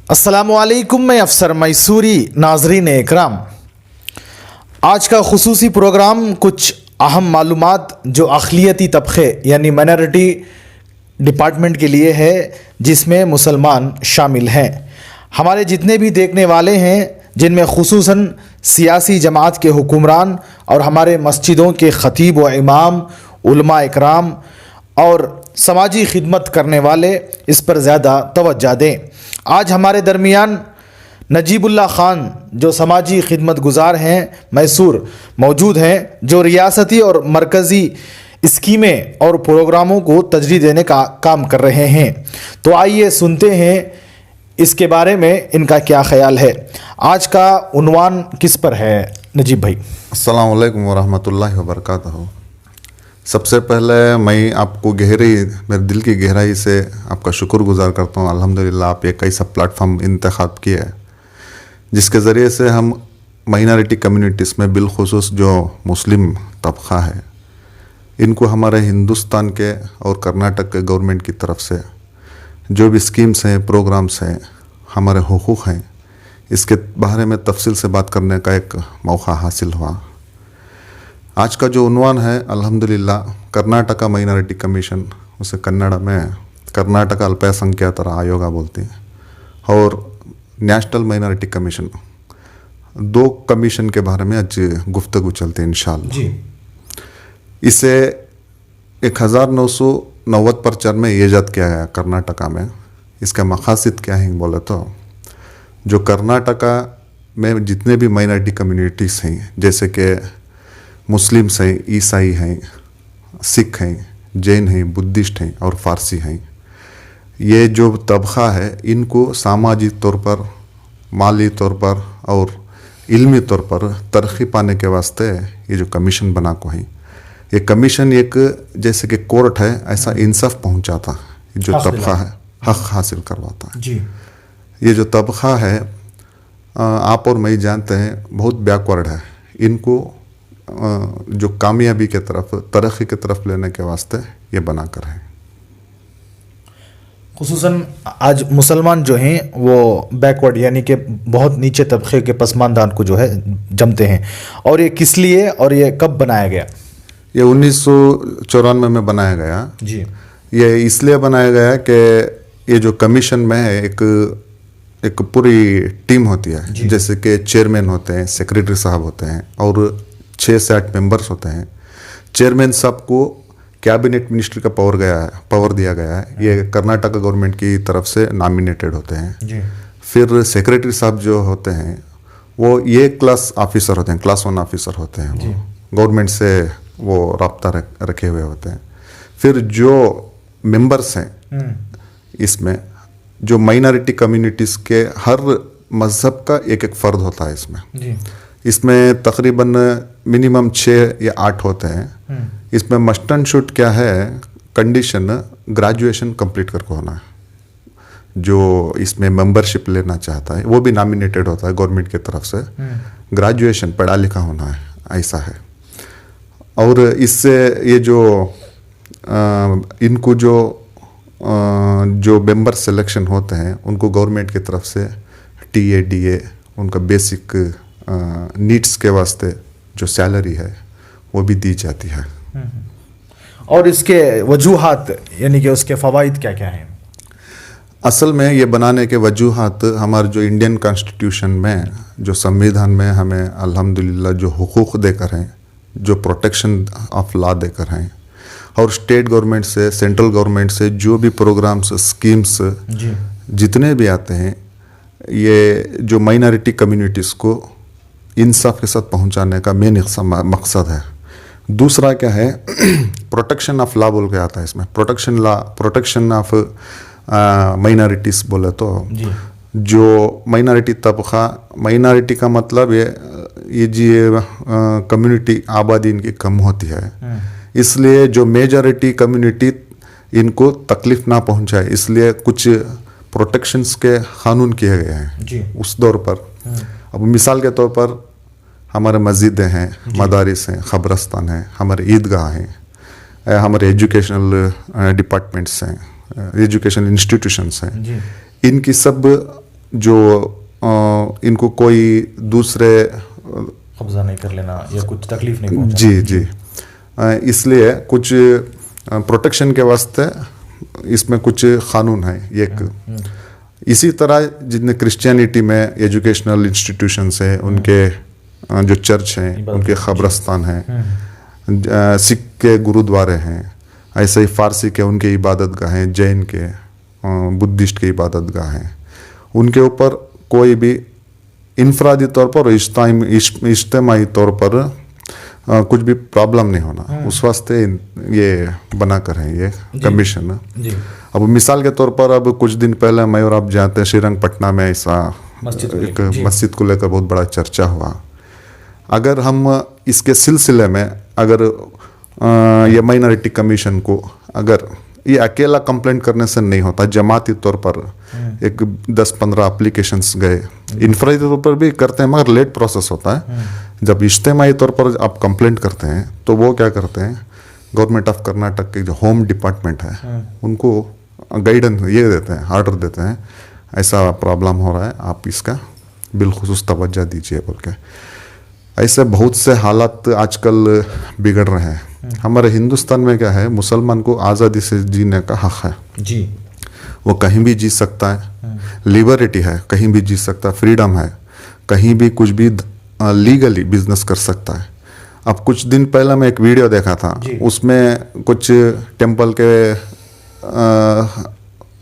अस्सलामुअलैकुम, मैं अफसर मैसूरी। नाजरीन इकराम, आज का खुसूसी प्रोग्राम कुछ अहम मालूमात जो अक़लियती तबक़े यानी माइनॉरिटी डिपार्टमेंट के लिए है, जिसमें मुसलमान शामिल हैं। हमारे जितने भी देखने वाले हैं, जिनमें खुसूसन सियासी जमात के हुक्मरान और हमारे मस्जिदों के ख़तीब व इमाम, उलमा इकराम और समाजी खिदमत करने वाले, इस पर ज़्यादा तवज्जो दें। आज हमारे दरमियान नजीबुल्लाह ख़ान जो समाजी खिदमत गुज़ार हैं, मैसूर मौजूद हैं, जो रियासती और मरकज़ी स्कीमें और प्रोग्रामों को तजरीद देने का काम कर रहे हैं। तो आइए सुनते हैं इसके बारे में इनका क्या ख्याल है। आज का उन्वान किस पर है नजीब भाई? अस्सलाम वालेकुम वरहमतुल्लाहि वबरकातुहू। सबसे पहले मैं आपको मेरे दिल की गहराई से आपका शुक्रगुजार करता हूँ। अल्हम्दुलिल्लाह आप एक ऐसा प्लेटफॉर्म इंतखाब किया है जिसके ज़रिए से हम माइनॉरिटी कम्युनिटीज़ में बिलखुसूस जो मुस्लिम तबक़ा है, इनको हमारे हिंदुस्तान के और कर्नाटक के गवर्नमेंट की तरफ से जो भी स्कीम्स हैं, प्रोग्राम्स हैं, हमारे हुकूक़ हैं, इसके बारे में तफसील से बात करने का एक मौका हासिल हुआ। आज का जो उन्वान है, अल्हम्दुलिल्लाह कर्नाटका माइनॉरिटी कमीशन, उसे कन्नड़ में कर्नाटका अल्पसंख्यातर आयोग बोलते हैं, और नेशनल माइनॉरिटी कमीशन, दो कमीशन के बारे में आज गुफ्तगू चलते हैं इंशाअल्लाह जी। इसे 1990 परचर में ईजाद किया गया कर्नाटका में। इसका मकासद क्या है बोले तो, जो कर्नाटका में जितने भी माइनॉरिटी कम्युनिटीज़ हैं, जैसे कि मुस्लिम्स हैं, ईसाई हैं, सिख हैं, जैन हैं, बुद्धिस्ट हैं और फ़ारसी हैं, ये जो तबक़ा है, इनको सामाजिक तौर पर, माली तौर पर और इल्मी तौर पर तरक्की पाने के वास्ते ये जो कमीशन बना को है, ये कमीशन एक जैसे कि कोर्ट है, ऐसा इंसाफ पहुंचाता है। जो तबक़ा है हक़ हासिल करवाता है जी। ये जो तबक़ा है, आप और मैं जानते हैं, बहुत बैकवर्ड है। इनको जो कामयाबी के तरफ, तरक्की के तरफ लेने के वास्ते ये बनाकर है। खुसूसन आज मुसलमान जो हैं वो बैकवर्ड यानी कि बहुत नीचे तबके के पसमानदान को जो है जमते हैं। और ये किस लिए और ये कब बनाया गया? ये 1994 में बनाया गया जी। ये इसलिए बनाया गया कि ये जो कमीशन में है, एक पूरी टीम होती है, जैसे कि चेयरमैन होते हैं, सेक्रेटरी साहब होते हैं और 6 से 8 मेंबर्स होते हैं। चेयरमैन साहब को कैबिनेट मिनिस्टर का पावर दिया गया है। ये कर्नाटक गवर्नमेंट की तरफ से नॉमिनेटेड होते हैं जी। फिर सेक्रेटरी साहब जो होते हैं वो ये क्लास ऑफिसर होते हैं, क्लास 1 ऑफिसर होते हैं, वो गवर्नमेंट से वो राब्ता रखे हुए होते हैं। फिर जो मेंबर्स हैं इसमें, जो माइनॉरिटी कम्युनिटीज़ के हर मज़हब का एक फ़र्द होता है इसमें तकरीबन मिनिमम 6 या 8 होते हैं। इसमें मस्ट एंड शुड क्या है कंडीशन, ग्रेजुएशन कंप्लीट करके होना है। जो इसमें मेंबरशिप लेना चाहता है वो भी नॉमिनेटेड होता है गवर्नमेंट की तरफ से, ग्रेजुएशन पढ़ा लिखा होना है, ऐसा है। और इससे ये जो इनको जो मेंबर सिलेक्शन होते हैं, उनको गवर्नमेंट की तरफ से TADA, उनका बेसिक नीड्स के वास्ते जो सैलरी है वो भी दी जाती है। और इसके वजूहात यानी कि उसके फ़वाइद क्या क्या हैं? असल में ये बनाने के वजूहात, हमारे जो इंडियन कॉन्स्टिट्यूशन में, जो संविधान में हमें अल्हम्दुलिल्लाह जो हुकूक देकर हैं, जो प्रोटेक्शन ऑफ लॉ देकर हैं, और स्टेट गवर्नमेंट से, सेंट्रल गवर्नमेंट से जो भी प्रोग्राम्स, स्कीम्स जितने भी आते हैं, ये जो माइनॉरिटी कम्युनिटीज़ को इंसाफ के साथ पहुंचाने का मेन मकसद है। दूसरा क्या है, प्रोटेक्शन ऑफ लॉ बोल के आता है इसमें। प्रोटेक्शन ऑफ माइनॉरिटीज़ बोले तो जो माइनॉरिटी तबक़ा, माइनॉरिटी का मतलब ये जी कम्युनिटी आबादी इनकी कम होती है, इसलिए जो मेजॉरिटी कम्युनिटी इनको तकलीफ़ ना पहुंचाए, इसलिए कुछ प्रोटेक्शंस के कानून किए गए हैं उस दौर पर। अब मिसाल के तौर पर हमारे मस्जिदें हैं, मदारिस हैं, ख़बरस्तान हैं, हमारे ईदगाह हैं, हमारे एजुकेशनल डिपार्टमेंट्स हैं, एजुकेशनल इंस्टीट्यूशंस हैं, इनकी सब जो इनको कोई दूसरे कब्जा नहीं कर लेना या कुछ तकलीफ नहीं पहुंचाना। जी जी इसलिए कुछ प्रोटेक्शन के वास्ते इसमें कुछ कानून है एक। इसी तरह जितने क्रिश्चियनिटी में एजुकेशनल इंस्टीट्यूशंस है, उनके जो चर्च हैं, उनके खबरस्तान हैं, सिख के गुरुद्वारे हैं, ऐसे ही फारसी के उनके इबादत गाह हैं, जैन के बुद्धिस्ट के इबादत गाह हैं, उनके ऊपर कोई भी इनफरादी तौर पर और इज्तिमाई तौर पर कुछ भी प्रॉब्लम नहीं होना, उस वास्ते ये बनाकर है ये कमीशन। अब मिसाल के तौर पर अब कुछ दिन पहले मैं और आप जानते हैं श्रीरंगपटना में ऐसा एक मस्जिद को लेकर बहुत बड़ा चर्चा हुआ। अगर हम इसके सिलसिले में अगर ये माइनॉरिटी कमीशन को अगर ये अकेला कंप्लेंट करने से नहीं होता, जमाती तौर पर एक 10-15 एप्लीकेशंस गए, इनफरादी तौर पर भी करते हैं मगर लेट प्रोसेस होता है। जब इज्तिमाई तौर पर आप कंप्लेंट करते हैं तो वो क्या करते हैं, गवर्नमेंट ऑफ कर्नाटक के जो होम डिपार्टमेंट है उनको गाइडेंस ये देते हैं, ऑर्डर देते हैं, ऐसा प्रॉब्लम हो रहा है, आप इसका बिलखुसूस तवज्जो दीजिए बोल के। ऐसे बहुत से हालात आजकल बिगड़ रहे हैं। हमारे हिंदुस्तान में क्या है, मुसलमान को आज़ादी से जीने का हक है जी, वो कहीं भी जी सकता है, लिबर्टी है, कहीं भी जी सकता है, फ्रीडम है, कहीं भी कुछ भी लीगली बिजनेस कर सकता है। अब कुछ दिन पहले मैं एक वीडियो देखा था, उसमें कुछ टेम्पल के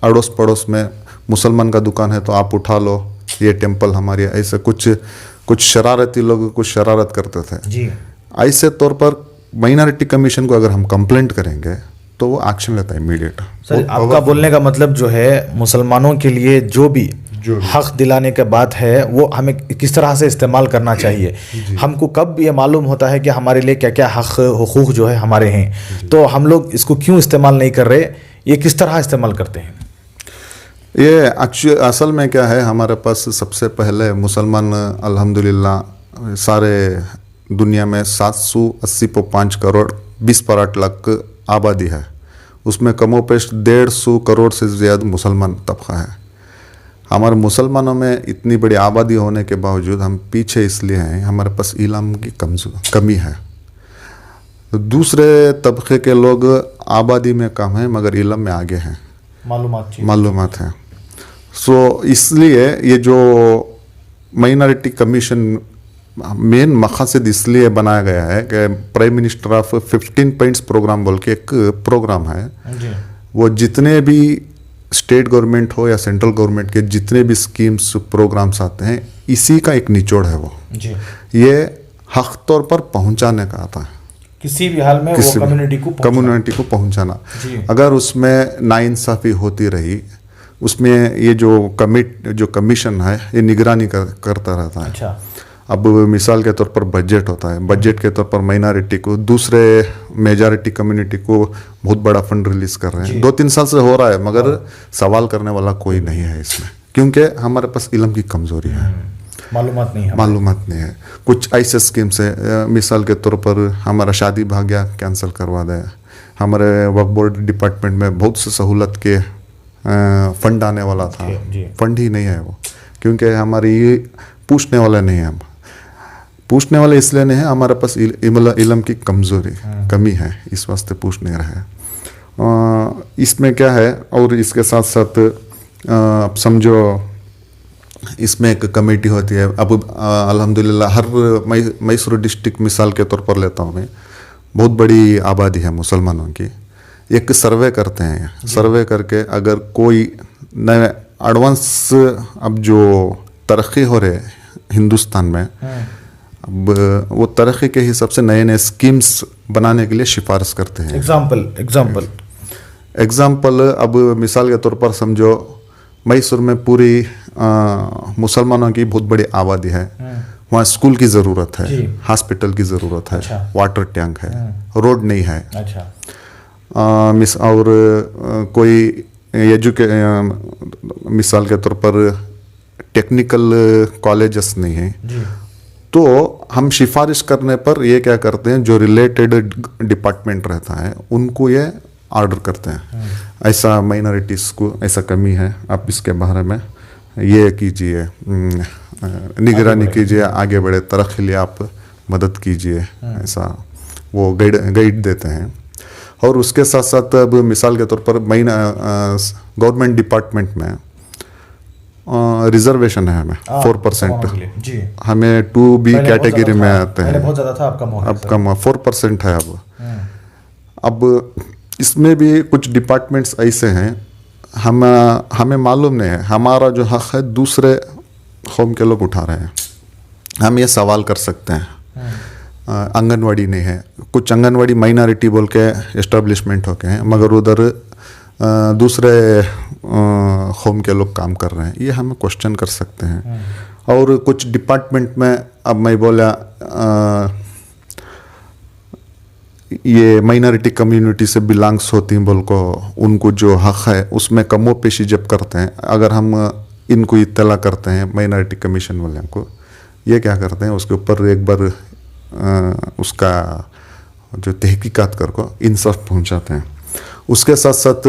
अड़ोस पड़ोस में मुसलमान का दुकान है तो आप उठा लो, ये टेम्पल हमारी, ऐसे कुछ शरारती लोग कुछ शरारत करते थे जी। ऐसे तौर पर माइनॉरिटी कमीशन को अगर हम कंप्लेंट करेंगे तो वो एक्शन लेता है इमीडिएट। सर आपका बोलने का मतलब जो है, मुसलमानों के लिए जो भी हक दिलाने के बात है वो हमें किस तरह से इस्तेमाल करना चाहिए। हमको कब ये मालूम होता है कि हमारे लिए क्या क्या हक हुकूक जो है हमारे हैं, तो हम लोग इसको क्यों इस्तेमाल नहीं कर रहे, ये किस तरह इस्तेमाल करते हैं? ये असल में क्या है, हमारे पास सबसे पहले मुसलमान अल्हम्दुलिल्लाह सारे दुनिया में 785 करोड़ 20 लाख आबादी है, उसमें कमोपेश 150 करोड़ से ज़्यादा मुसलमान तबका है। हमारे मुसलमानों में इतनी बड़ी आबादी होने के बावजूद हम पीछे इसलिए हैं, हमारे पास इल्म की कमी है। तो दूसरे तबके के लोग आबादी में कम है मगर इल्म में आगे हैं, मालूमात है। सो इसलिए ये जो माइनॉरिटी कमीशन मेन मकसद इसलिए बनाया गया है कि prime minister of 15 points program बोल के एक प्रोग्राम है, वो जितने भी स्टेट गवर्नमेंट हो या सेंट्रल गवर्नमेंट के जितने भी स्कीम्स प्रोग्राम्स आते हैं, इसी का एक निचोड़ है वो जी। ये हक तौर पर पहुंचाने का आता है, किसी भी हाल में वो कम्युनिटी को पहुंचाना। अगर उसमें नाइंसाफी होती रही, उसमें ये जो कमीशन है ये निगरानी करता रहता है। अच्छा। अब मिसाल के तौर पर बजट होता है, बजट के तौर पर माइनॉरिटी को, दूसरे मेजॉरिटी कम्युनिटी को बहुत बड़ा फंड रिलीज कर रहे हैं, 2-3 साल से हो रहा है मगर सवाल करने वाला कोई नहीं है इसमें, क्योंकि हमारे पास इल्म की कमजोरी है, मालूमात नहीं है। कुछ ऐसे स्कीम्स है, मिसाल के तौर पर हमारा शादी भाग्य कैंसिल करवा दे, हमारे वक्फ बोर्ड डिपार्टमेंट में बहुत से सहूलत के फंड आने वाला था, फंड ही नहीं है वो, क्योंकि हमारी पूछने वाले नहीं है, हम पूछने वाले इसलिए नहीं है, हमारे पास इल्म की कमी है, इस वास्ते पूछ नहीं रहे। इसमें क्या है, और इसके साथ साथ अब समझो इसमें एक कमेटी होती है। अब अल्हम्दुलिल्लाह हर मैसूर डिस्ट्रिक्ट मिसाल के तौर पर लेता हूँ मैं, बहुत बड़ी आबादी है मुसलमानों की, एक सर्वे करते हैं, सर्वे करके अगर कोई नए एडवांस अब जो तरक्की हो रहे हिंदुस्तान में, अब वो तरक्की के हिसाब से नए नए स्कीम्स बनाने के लिए सिफारिश करते हैं। एग्जाम्पल अब मिसाल के तौर पर समझो मैसूर में पूरी मुसलमानों की बहुत बड़ी आबादी है, वहाँ स्कूल की ज़रूरत है, हॉस्पिटल की ज़रूरत है, अच्छा। वाटर टैंक है, रोड नहीं है, अच्छा। और कोई मिसाल के तौर पर टेक्निकल कॉलेजेस नहीं है, तो हम सिफारिश करने पर ये क्या करते हैं, जो रिलेटेड डिपार्टमेंट रहता है उनको ये ऑर्डर करते हैं, ऐसा माइनॉरिटीज़ को ऐसा कमी है, आप इसके बारे में ये कीजिए, निगरानी कीजिए, आगे बढ़े, तरक्की लिए आप मदद कीजिए, ऐसा वो गाइड देते हैं। और उसके साथ साथ अब मिसाल के तौर पर गवर्नमेंट डिपार्टमेंट में रिजर्वेशन है हमें 4%, जी, हमें 2B कैटेगरी में आते हैं। बहुत ज़्यादा था, अब कम 4% है अब इसमें भी कुछ डिपार्टमेंट्स ऐसे हैं हमें मालूम नहीं है, हमारा जो हक है दूसरे कौम के लोग उठा रहे हैं। हम ये सवाल कर सकते हैं, आंगनवाड़ी नहीं है, कुछ आंगनवाड़ी माइनॉरिटी बोल के एस्टेब्लिशमेंट हो गए हैं, मगर उधर दूसरे कौम के लोग काम कर रहे हैं, ये हम क्वेश्चन कर सकते हैं। और कुछ डिपार्टमेंट में अब मैं बोला ये माइनॉरिटी कम्युनिटी से बिलोंग्स होती हैं बोल को, उनको जो हक है उसमें कमो पेशी जब करते हैं, अगर हम इनको इत्तला करते हैं माइनॉरिटी कमीशन वाले को, ये क्या करते हैं उसके ऊपर एक बार उसका जो तहकीकात कर को इंसाफ पहुंचाते हैं। उसके साथ साथ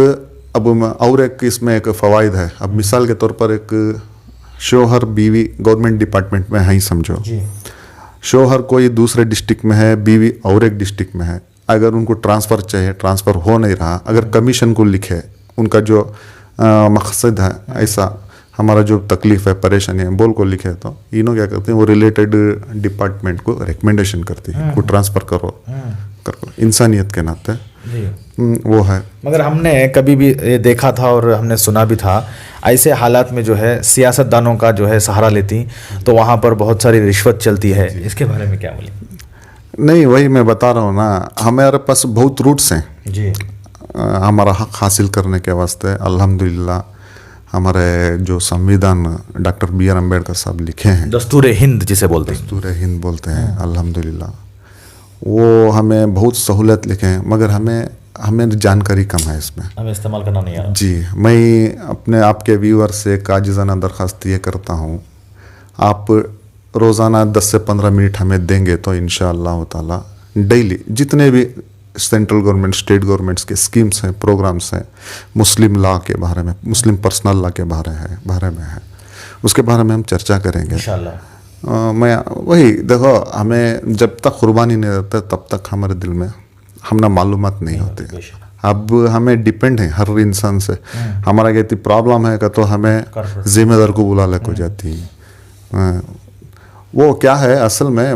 अब और एक इसमें एक फ़वाइद है। अब मिसाल के तौर पर एक शोहर बीवी गवर्नमेंट डिपार्टमेंट में है ही समझो, शोहर कोई दूसरे डिस्ट्रिक्ट में है, बीवी और एक डिस्ट्रिक्ट में है, अगर उनको ट्रांसफ़र चाहिए, ट्रांसफ़र हो नहीं रहा, अगर कमीशन को लिखे उनका जो मकसद है, ऐसा हमारा जो तकलीफ़ है, परेशानी है, बोल को लिखे, तो इन्हों क्या करते हैं वो रिलेटेड डिपार्टमेंट को रिकमेंडेशन करती है वो ट्रांसफ़र करो, इंसानियत के नाते वो है। मगर हमने कभी भी ये देखा था और हमने सुना भी था, ऐसे हालात में जो है सियासतदानों का जो है सहारा लेती, तो वहाँ पर बहुत सारी रिश्वत चलती है, इसके बारे में क्या बोलें? नहीं, वही मैं बता रहा हूँ ना, हमारे पास बहुत रूट्स हैं जी, हमारा हक हासिल करने के वास्ते। अल्हम्दुलिल्लाह हमारे जो संविधान डॉक्टर BR अम्बेडकर साहब लिखे हैं, दस्तूर हिंद जिसे बोलते हैं, दस्तूर हिंद बोलते हैं, अल्हम्दुलिल्लाह वो हमें बहुत सहूलत लिखे हैं, मगर हमें जानकारी कम है इसमें, हमें इस्तेमाल करना नहीं आता। जी, मैं अपने आपके व्यूअर से एक आजिज़ाना दरख्वास्त ये करता हूँ, आप रोज़ाना 10 से 15 मिनट हमें देंगे तो इंशाअल्लाह ताला डेली जितने भी सेंट्रल गवर्नमेंट, स्टेट गवर्नमेंट्स के स्कीम्स हैं, प्रोग्राम्स हैं, मुस्लिम लॉ के बारे में, मुस्लिम पर्सनल लॉ के बारे में है, उसके बारे में हम चर्चा करेंगे इंशाअल्लाह। मैं वही देखो, हमें जब तक कुर्बानी नहीं देते तब तक हमारे दिल में हमने मालूमात नहीं होते। अब हमें डिपेंड है हर इंसान से, हमारा कहती प्रॉब्लम है का तो हमें जिम्मेदार को बुला ले को जाती है। वो क्या है असल में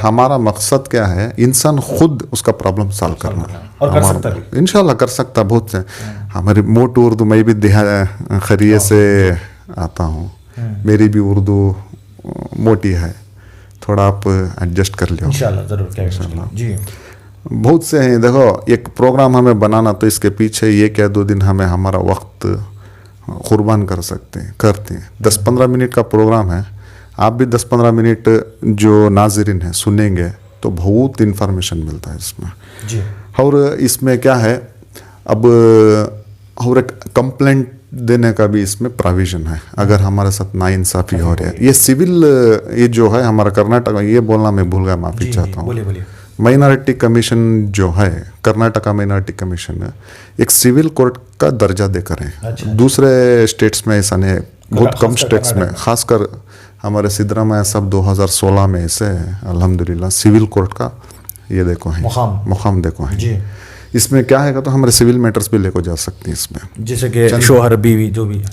हमारा मकसद क्या है, इंसान खुद उसका प्रॉब्लम सॉल्व करना, और कर सकता भी इंशाल्लाह कर सकता। बहुत से हमारी मोटी उर्दू, मैं भी खरिये से आता हूँ, मेरी भी उर्दू मोटी है, थोड़ा आप एडजस्ट कर लियो इंशाल्लाह, ज़रूर जी। बहुत से हैं, देखो एक प्रोग्राम हमें बनाना तो इसके पीछे ये क्या 2 दिन हमें हमारा वक्त कुर्बान कर सकते हैं, करते हैं। 10-15 मिनट का प्रोग्राम है, आप भी 10-15 मिनट जो नाज़रीन है सुनेंगे तो बहुत इन्फॉर्मेशन मिलता है इसमें जी। और इसमें क्या है, अब और एक कंप्लेंट देने का भी इसमें प्रोविज़न है अगर हमारे साथ नाइंसाफ़ी हो रही है। ये सिविल ये जो है हमारा कर्नाटक, ये बोलना मैं भूल गया, माफ़ी चाहता हूँ। बोलिए। माइनॉरिटी कमीशन जो है, कर्नाटका माइनॉरिटी कमीशन एक सिविल कोर्ट का दर्जा देकर है। अच्छा। दूसरे स्टेट्स में ऐसा नहीं, बहुत कम स्टेट्स में, खासकर हमारे सिद्धरामैया साहब 2016 में ऐसे अल्हम्दुलिल्लाह सिविल कोर्ट का ये देखो है, मुकाम देखो है जी। इसमें क्या है तो हमारे सिविल मैटर्स भी लेको जा सकते हैं इसमें, जैसे कि शोहर बीवी जो भी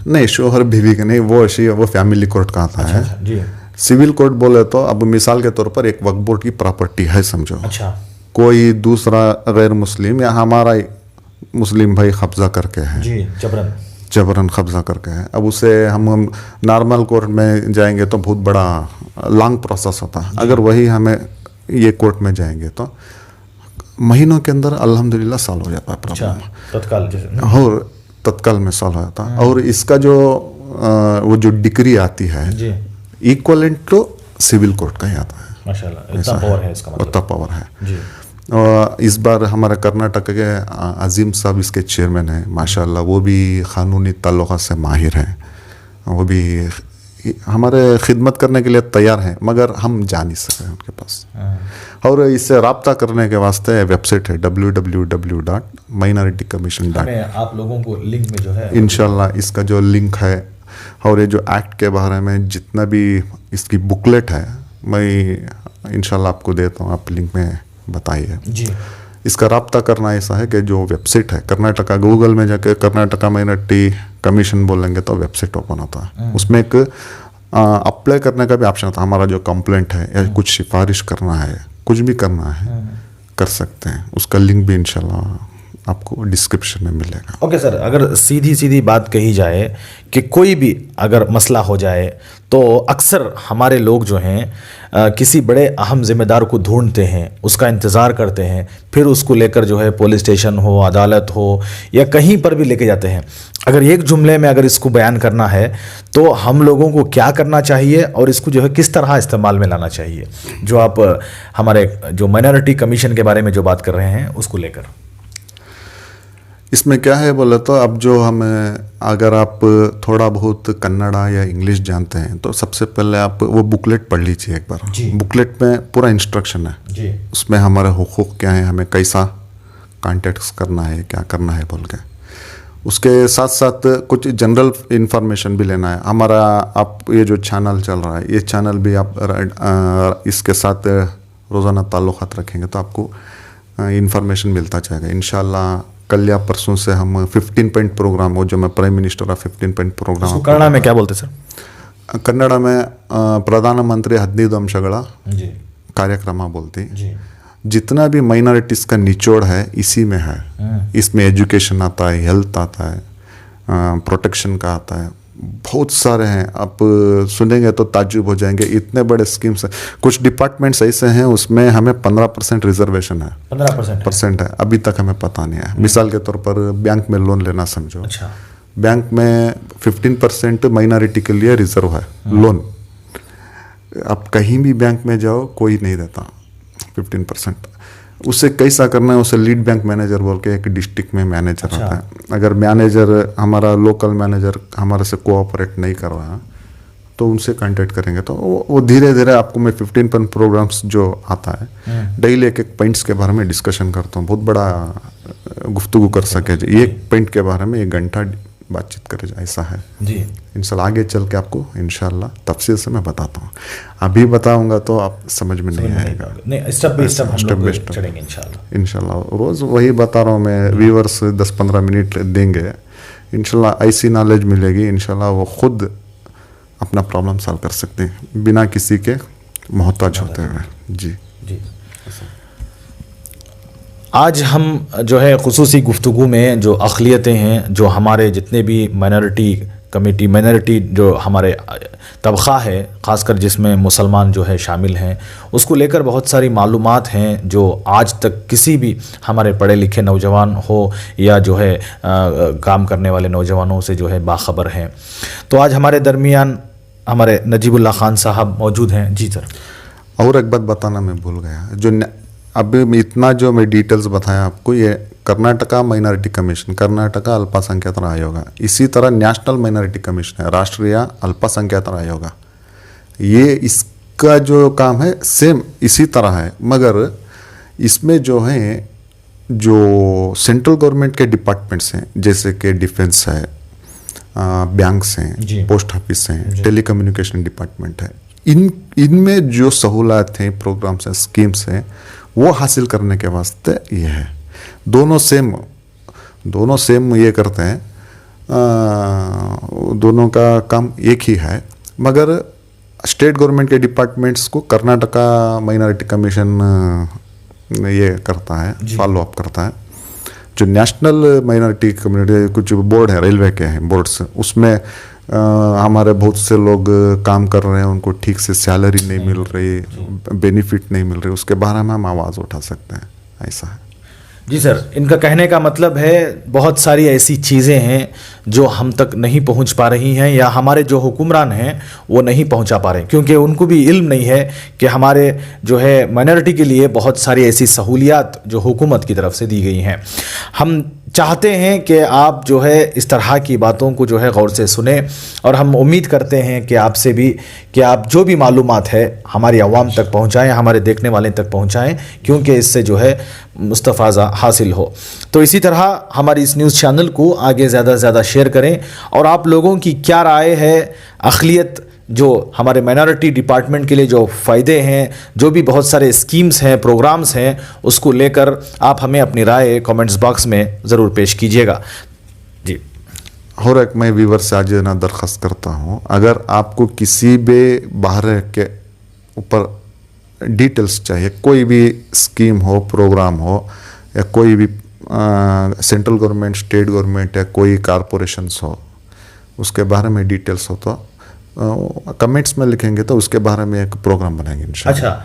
नहीं, शोहर बीवी का नहीं, वो फैमिली कोर्ट का आता है। जी। सिविल कोर्ट बोले तो अब मिसाल के तौर पर एक वक्फ बोर्ड की प्रॉपर्टी है समझो, अच्छा, कोई दूसरा गैर मुस्लिम या हमारा मुस्लिम भाई कब्जा करके है जी, जबरन कब्जा करके है, अब उसे हम नॉर्मल कोर्ट में जाएंगे तो बहुत बड़ा लॉन्ग प्रोसेस होता है। अगर वही हमें ये कोर्ट में जाएंगे तो महीनों के अंदर अल्हम्दुलिल्लाह सॉल्व हो जाता है प्रॉब्लम, तत्काल जैसे, और तत्काल में सॉल्व हो जाता है। और इसका जो वो जो डिग्री आती है इक्वलेंट टू सिविल कोर्ट का ही आता है। माशाल्लाह, इतना पावर है इसका मतलब, उतना पावर है जी। इस बार हमारे कर्नाटक के अजीम साहब इसके चेयरमैन हैं, माशाल्लाह वो भी क़ानूनी ताल्लुक़ात से माहिर हैं, वो भी हमारे खिदमत करने के लिए तैयार हैं, मगर हम जा नहीं सके उनके पास। और इससे रब्ता करने के वास्ते वेबसाइट है www.minoritycommission. आप लोगों को लिंक में जो है इंशाल्लाह इसका जो लिंक है और ये जो एक्ट के बारे में जितना भी इसकी बुकलेट है मैं इंशाल्लाह आपको देता हूँ, आप लिंक में बताइए जी। इसका रब्ता करना ऐसा है कि जो वेबसाइट है कर्नाटका, गूगल में जाके कर्नाटका माइनॉरिटी कमीशन बोलेंगे तो वेबसाइट ओपन होता है। उसमें एक अप्लाई करने का भी ऑप्शन होता है। हमारा जो कंप्लेंट है या कुछ सिफारिश करना है, कुछ भी करना है कर सकते हैं। उसका लिंक भी इंशाल्लाह आपको डिस्क्रिप्शन में मिलेगा। ओके सर, अगर सीधी सीधी बात कही जाए कि कोई भी अगर मसला हो जाए तो अक्सर हमारे लोग जो हैं किसी बड़े अहम जिम्मेदार को ढूंढते हैं, उसका इंतज़ार करते हैं, फिर उसको लेकर जो है पुलिस स्टेशन हो, अदालत हो या कहीं पर भी लेके जाते हैं। अगर एक जुमले में अगर इसको बयान करना है तो हम लोगों को क्या करना चाहिए और इसको जो है किस तरह इस्तेमाल में लाना चाहिए, जो आप हमारे जो माइनॉरिटी कमीशन के बारे में जो बात कर रहे हैं उसको लेकर? इसमें क्या है बोले तो अब जो हमें, अगर आप थोड़ा बहुत कन्नड़ा या इंग्लिश जानते हैं तो सबसे पहले आप वो बुकलेट पढ़ लीजिए एक बार। बुकलेट में पूरा इंस्ट्रक्शन है जी। उसमें हमारे हुकूक क्या है, हमें कैसा कॉन्टेक्ट करना है, क्या करना है बोल के। उसके साथ साथ कुछ जनरल इंफॉर्मेशन भी लेना है हमारा। आप ये जो चैनल चल रहा है, ये चैनल भी आप इसके साथ रोज़ाना ताल्लुक़ात रखेंगे तो आपको इंफॉर्मेशन मिलता जाएगा इंशाल्लाह। कल या परसों से हम 15 पॉइंट प्रोग्राम, वो जो मैं prime minister of 15 point program, Kannada में क्या बोलते सर? कन्नड़ा में प्रधानमंत्री 15 अंशಗಳ कार्यक्रम बोलते। जितना भी माइनॉरिटीज़ का निचोड़ है इसी में है। इसमें एजुकेशन आता है, हेल्थ आता है, प्रोटेक्शन का आता है, बहुत सारे हैं। आप सुनेंगे तो ताज्जुब हो जाएंगे, इतने बड़े स्कीम्स हैं। कुछ डिपार्टमेंट्स ऐसे हैं उसमें हमें 15% रिजर्वेशन है, 15% है, अभी तक हमें पता नहीं है। मिसाल के तौर पर बैंक में लोन लेना समझो, बैंक में 15% माइनॉरिटी के लिए रिजर्व है लोन। आप कहीं भी बैंक में जाओ कोई नहीं देता 15%। उसे कैसा करना है, उसे लीड बैंक मैनेजर बोल के एक डिस्ट्रिक्ट में मैनेजर आता है। अगर मैनेजर, हमारा लोकल मैनेजर हमारे से कोऑपरेट नहीं कर रहा तो उनसे कांटेक्ट करेंगे तो वो धीरे धीरे आपको मैं 15 पॉइंट प्रोग्राम्स जो आता है डेली एक एक पॉइंट्स के बारे में डिस्कशन करता हूँ। बहुत बड़ा गुफ्तगू कर सके, एक पॉइंट के बारे में 1 घंटा बातचीत करे, ऐसा है जी। इंशाल्लाह आगे चल के आपको इंशाल्लाह तफसील से मैं बताता हूँ। अभी बताऊंगा तो आप समझ में नहीं आएगा। नहीं, स्टेप बाय स्टेप हम लोग चलेंगे इंशाल्लाह। रोज़ वही बता रहा हूँ मैं, व्यूअर्स 10-15 मिनट देंगे इंशाल्लाह, ऐसी नॉलेज मिलेगी इंशाल्लाह। वो खुद अपना प्रॉब्लम सॉल्व कर सकते हैं बिना किसी के मोहताज होते हुए। जी जी। आज हम जो है खुसूसी गुफ्तगू में जो अक़लियतें हैं, जो हमारे जितने भी माइनॉरिटी कमेटी, माइनॉरिटी जो हमारे तबक़ा है ख़ासकर जिसमें मुसलमान जो है शामिल हैं, उसको लेकर बहुत सारी मालूमात हैं जो आज तक किसी भी हमारे पढ़े लिखे नौजवान हो या जो है काम करने वाले नौजवानों से जो है बाखबर हैं। तो आज हमारे दरमियान हमारे नजीबुल्लाह खान साहब मौजूद हैं। जी सर। और एक बात बताना मैं भूल गया, जो अभी इतना जो मैं डिटेल्स बताया आपको, ये कर्नाटका माइनॉरिटी कमीशन, कर्नाटका अल्पसंख्यातर आयोग, इसी तरह नेशनल माइनॉरिटी कमीशन है, राष्ट्रीय अल्पसंख्यातर आयोग। ये इसका जो काम है सेम इसी तरह है, मगर इसमें जो है जो सेंट्रल गवर्नमेंट के डिपार्टमेंट्स हैं जैसे कि डिफेंस है, बैंक्स हैं, पोस्ट ऑफिस हैं, टेलीकम्युनिकेशन डिपार्टमेंट है, इनमें जो सहूलत हैं, प्रोग्राम्स हैं, स्कीम्स हैं, वो हासिल करने के वास्ते ये है। दोनों सेम ये करते हैं, दोनों का काम एक ही है, मगर स्टेट गवर्नमेंट के डिपार्टमेंट्स को कर्नाटका माइनॉरिटी कमीशन ये करता है, फॉलो अप करता है। जो नेशनल माइनॉरिटी कम्युनिटी कुछ बोर्ड है, रेलवे के हैं बोर्ड्स, उसमें हमारे बहुत से लोग काम कर रहे हैं, उनको ठीक से सैलरी नहीं मिल रही, बेनिफिट नहीं मिल रही, उसके बारे में हम आवाज़ उठा सकते हैं, ऐसा है। जी सर, इनका कहने का मतलब है बहुत सारी ऐसी चीज़ें हैं जो हम तक नहीं पहुंच पा रही हैं या हमारे जो हुक्मरान हैं वो नहीं पहुंचा पा रहे, क्योंकि उनको भी इल्म नहीं है कि हमारे जो है माइनॉरिटी के लिए बहुत सारी ऐसी सहूलियात जो हुकूमत की तरफ से दी गई हैं। हम चाहते हैं कि आप जो है इस तरह की बातों को जो है गौर से सुने, और हम उम्मीद करते हैं कि आपसे भी कि आप जो भी मालूमात है हमारी आवाम तक पहुंचाएं, हमारे देखने वाले तक पहुंचाएं, क्योंकि इससे जो है मुस्तफ़ाज़ा हासिल हो। तो इसी तरह हमारी इस न्यूज़ चैनल को आगे ज़्यादा से ज़्यादा शेयर करें, और आप लोगों की क्या राय है अक़लियत जो हमारे माइनॉरिटी डिपार्टमेंट के लिए जो फ़ायदे हैं, जो भी बहुत सारे स्कीम्स हैं, प्रोग्राम्स हैं, उसको लेकर आप हमें अपनी राय कमेंट्स बॉक्स में ज़रूर पेश कीजिएगा जी। और एक मैं व्यूवर से आज ना दरख्वास्त करता हूँ, अगर आपको किसी भी बाहर के ऊपर डिटेल्स चाहिए, कोई भी स्कीम हो, प्रोग्राम हो, या कोई भी सेंट्रल गवर्नमेंट, स्टेट गवर्नमेंट या कोई कॉरपोरेशंस हो, उसके बारे में डिटेल्स हो तो कमेंट्स में लिखेंगे तो उसके बारे में एक प्रोग्राम बनाएंगे इंशाल्लाह। अच्छा,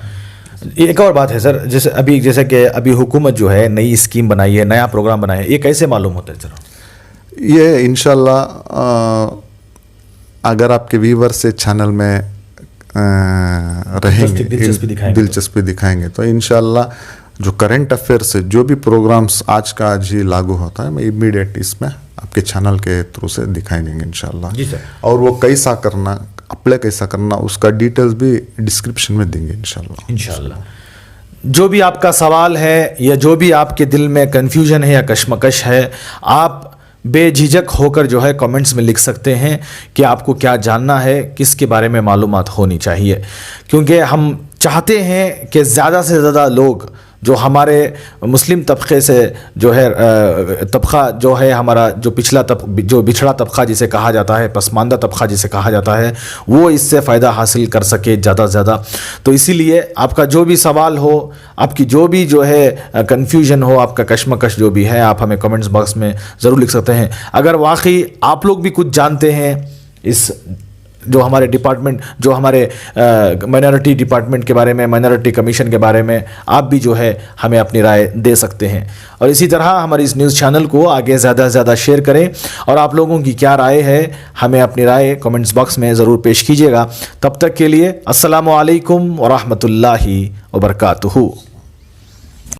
एक और बात है सर, जैसे कि अभी हुकूमत जो है नई स्कीम बनाई है, नया प्रोग्राम बनाया है, ये कैसे मालूम होता है सर? ये इंशाल्लाह अगर आपके व्यूवर से चैनल में रहेंगे, दिलचस्पी दिखाएंगे तो इंशाल्लाह जो करंट अफेयर्स से जो भी प्रोग्राम्स आज का आज ही लागू होता है, मैं इमीडिएट इसमें आपके चैनल के थ्रू से दिखाई देंगे इंशाल्लाह जी सर। और वो कैसा करना, अप्लाई कैसा करना, उसका डिटेल्स भी डिस्क्रिप्शन में देंगे इंशाल्लाह। जो भी आपका सवाल है या जो भी आपके दिल में कन्फ्यूजन है या कश्मकश है, आप बेझिझक होकर जो है कमेंट्स में लिख सकते हैं कि आपको क्या जानना है, किसके बारे में मालूमात होनी चाहिए, क्योंकि हम चाहते हैं कि ज़्यादा से ज़्यादा लोग जो हमारे मुस्लिम तबके से जो है तबका जो है हमारा जो जो पिछड़ा तबका जिसे कहा जाता है, पसमानदा तबका जिसे कहा जाता है, वो इससे फ़ायदा हासिल कर सके ज़्यादा से ज़्यादा। तो इसीलिए आपका जो भी सवाल हो, आपकी जो भी जो है कन्फ्यूजन हो, आपका कश्मकश जो भी है, आप हमें कमेंट्स बॉक्स में ज़रूर लिख सकते हैं। अगर वाकई आप लोग भी कुछ जानते हैं इस जो हमारे डिपार्टमेंट, जो हमारे माइनॉरिटी डिपार्टमेंट के बारे में, माइनॉरिटी कमीशन के बारे में, आप भी जो है हमें अपनी राय दे सकते हैं। और इसी तरह हमारी इस न्यूज़ चैनल को आगे ज़्यादा से ज़्यादा शेयर करें, और आप लोगों की क्या राय है हमें अपनी राय कमेंट्स बॉक्स में ज़रूर पेश कीजिएगा। तब तक के लिए अस्सलामु अलैकुम व रहमतुल्लाहि व बरकातुहू।